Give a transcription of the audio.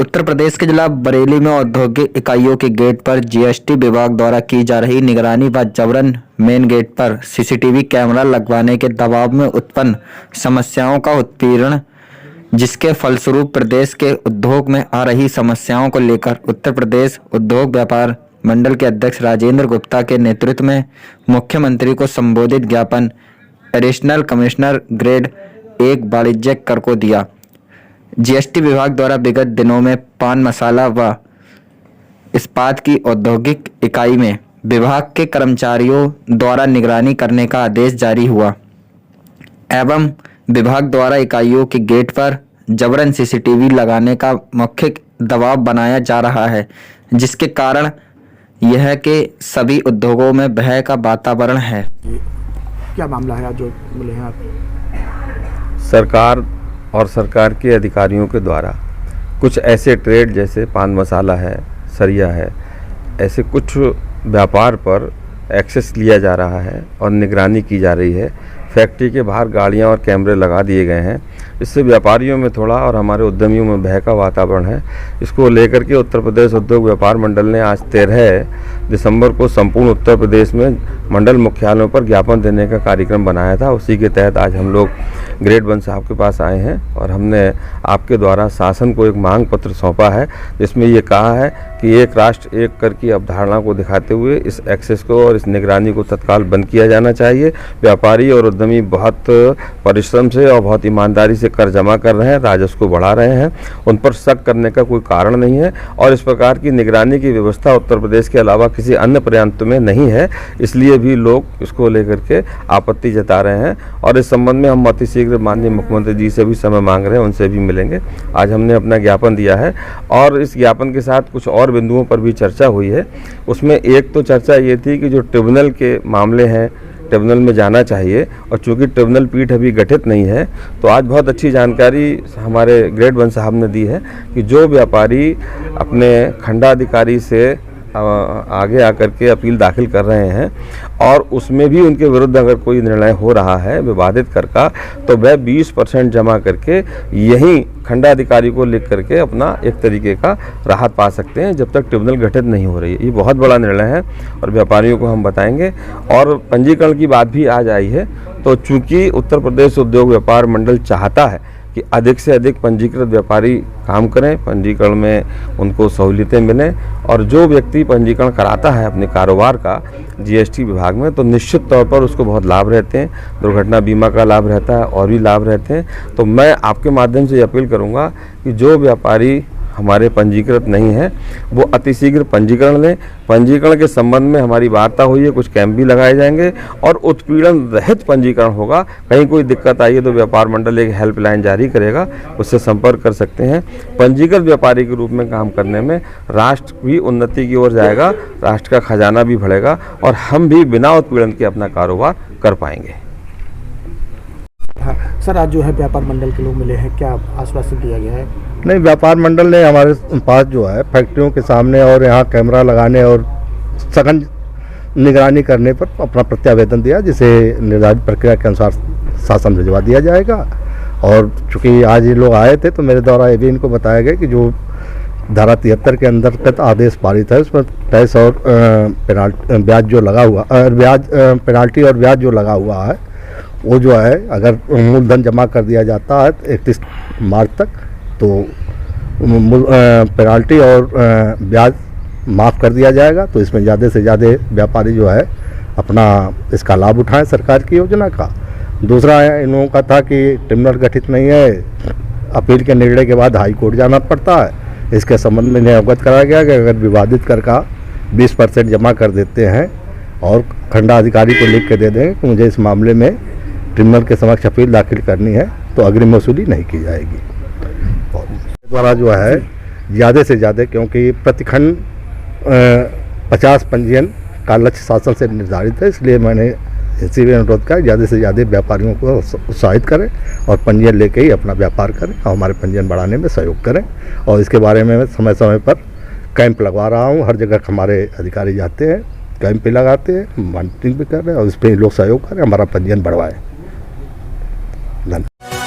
उत्तर प्रदेश के जिला बरेली में औद्योगिक इकाइयों के गेट पर जीएसटी विभाग द्वारा की जा रही निगरानी व जबरन मेन गेट पर सीसीटीवी कैमरा लगवाने के दबाव में उत्पन्न समस्याओं का उत्पीड़न, जिसके फलस्वरूप प्रदेश के उद्योग में आ रही समस्याओं को लेकर उत्तर प्रदेश उद्योग व्यापार मंडल के अध्यक्ष राजेंद्र गुप्ता के नेतृत्व में मुख्यमंत्री को संबोधित ज्ञापन एडिशनल कमिश्नर ग्रेड 1 वाणिज्यिक कर को दिया। जीएसटी विभाग द्वारा विगत दिनों में पान मसाला व इस्पात की औद्योगिक इकाई में विभाग के कर्मचारियों द्वारा निगरानी करने का आदेश जारी हुआ एवं विभाग द्वारा इकाइयों के गेट पर जबरन सीसीटीवी लगाने का मौखिक दबाव बनाया जा रहा है, जिसके कारण यह कि सभी उद्योगों में भय का वातावरण है। क्या मामला है आज जो मिले हैं आप? सरकार और सरकार के अधिकारियों के द्वारा कुछ ऐसे ट्रेड जैसे पान मसाला है, सरिया है, ऐसे कुछ व्यापार पर एक्सेस लिया जा रहा है और निगरानी की जा रही है। फैक्ट्री के बाहर गाड़ियां और कैमरे लगा दिए गए हैं। इससे व्यापारियों में थोड़ा और हमारे उद्यमियों में भय का वातावरण है। इसको लेकर के उत्तर प्रदेश उद्योग व्यापार मंडल ने आज 13 दिसंबर को संपूर्ण उत्तर प्रदेश में मंडल मुख्यालयों पर ज्ञापन देने का कार्यक्रम बनाया था। उसी के तहत आज हम लोग ग्रेड 1 साहब के पास आए हैं और हमने आपके द्वारा शासन को एक मांग पत्र सौंपा है, जिसमें ये कहा है कि एक राष्ट्र एक कर की अवधारणा को दिखाते हुए इस एक्सेस को और इस निगरानी को तत्काल बंद किया जाना चाहिए। व्यापारी और उद्यमी बहुत परिश्रम से और बहुत ईमानदारी से कर जमा कर रहे हैं, राजस्व को बढ़ा रहे हैं, उन पर शक करने का कोई कारण नहीं है और इस प्रकार की निगरानी की व्यवस्था उत्तर प्रदेश के अलावा किसी अन्य प्रांत में नहीं है। इसलिए भी लोग इसको लेकर के आपत्ति जता रहे हैं और इस संबंध में हम अति शीघ्र माननीय मुख्यमंत्री जी से भी समय मांग रहे हैं, उनसे भी मिलेंगे। आज हमने अपना ज्ञापन दिया है और इस ज्ञापन के साथ कुछ और बिंदुओं पर भी चर्चा हुई है। उसमें एक तो चर्चा ये थी कि जो ट्रिब्यूनल के मामले हैं, ट्रिब्यूनल में जाना चाहिए और चूंकि ट्रिब्यूनल पीठ अभी गठित नहीं है, तो आज बहुत अच्छी जानकारी हमारे ग्रेड 1 साहब ने दी है कि जो व्यापारी अपने खंडाधिकारी से आगे आकर के अपील दाखिल कर रहे हैं और उसमें भी उनके विरुद्ध अगर कोई निर्णय हो रहा है विवादित कर का, तो वह 20% जमा करके यहीं खंडाधिकारी को लिख करके अपना एक तरीके का राहत पा सकते हैं जब तक ट्रिब्यूनल गठित नहीं हो रही है। ये बहुत बड़ा निर्णय है और व्यापारियों को हम बताएंगे। और पंजीकरण की बात भी आज आई है, तो चूंकि उत्तर प्रदेश उद्योग व्यापार मंडल चाहता है कि अधिक से अधिक पंजीकृत व्यापारी काम करें, पंजीकरण में उनको सहूलियतें मिलें और जो व्यक्ति पंजीकरण कराता है अपने कारोबार का जीएसटी विभाग में, तो निश्चित तौर पर उसको बहुत लाभ रहते हैं, दुर्घटना बीमा का लाभ रहता है और भी लाभ रहते हैं। तो मैं आपके माध्यम से अपील करूंगा कि जो व्यापारी हमारे पंजीकृत नहीं है वो अतिशीघ्र पंजीकरण लें। पंजीकरण के संबंध में हमारी वार्ता हुई है, कुछ कैंप भी लगाए जाएंगे और उत्पीड़न रहित पंजीकरण होगा। कहीं कोई दिक्कत आई है तो व्यापार मंडल एक हेल्पलाइन जारी करेगा, उससे संपर्क कर सकते हैं। पंजीकृत व्यापारी के रूप में काम करने में राष्ट्र भी उन्नति की ओर जाएगा, राष्ट्र का खजाना भी बढ़ेगा और हम भी बिना उत्पीड़न के अपना कारोबार कर पाएंगे। हाँ सर, आज जो है व्यापार मंडल के लोग मिले हैं, क्या आश्वासन दिया गया है? नहीं, व्यापार मंडल ने हमारे पास जो है फैक्ट्रियों के सामने और यहाँ कैमरा लगाने और सघन निगरानी करने पर अपना प्रत्यावेदन दिया, जिसे निर्धारित प्रक्रिया के अनुसार शासन भिजवा दिया जाएगा। और चूँकि आज ये लोग आए थे तो मेरे द्वारा ये भी इनको बताया गया कि जो धारा 73 के अंतर्गत आदेश पारित है उसमें टैक्स और ब्याज जो लगा हुआ पेनाल्टी और ब्याज जो लगा हुआ है वो जो है अगर मूलधन जमा कर दिया जाता है 31 मार्च तक तो पेनाल्टी और ब्याज माफ़ कर दिया जाएगा। तो इसमें ज़्यादा से ज़्यादा व्यापारी जो है अपना इसका लाभ उठाएं सरकार की योजना का। दूसरा इन लोगों का था कि ट्रिब्यूनल गठित नहीं है, अपील के निर्णय के बाद हाई कोर्ट जाना पड़ता है। इसके संबंध में अवगत कराया गया कि अगर विवादित कर का 20% जमा कर देते हैं और खंडाधिकारी को लिख के दे दें कि मुझे इस मामले में ट्रिब्यूनल के समक्ष अपील दाखिल करनी है, तो अग्रिम वसूली नहीं की जाएगी। द्वारा जो है ज़्यादा से ज़्यादा, क्योंकि प्रतिखंड 50 पंजीयन का लक्ष्य शासन से निर्धारित है, इसलिए मैंने इसी में अनुरोध किया ज़्यादा से ज़्यादा व्यापारियों को उत्साहित करें और पंजीयन लेके ही अपना व्यापार करें और हमारे पंजीयन बढ़ाने में सहयोग करें। और इसके बारे में मैं समय समय पर कैंप लगवा रहा हूँ, हर जगह हमारे अधिकारी जाते हैं, कैंप भी लगाते हैं, मॉनिटरिंग भी कर रहे हैं और इस पर लोग सहयोग करें, हमारा पंजीयन बढ़वाएं। धन्यवाद।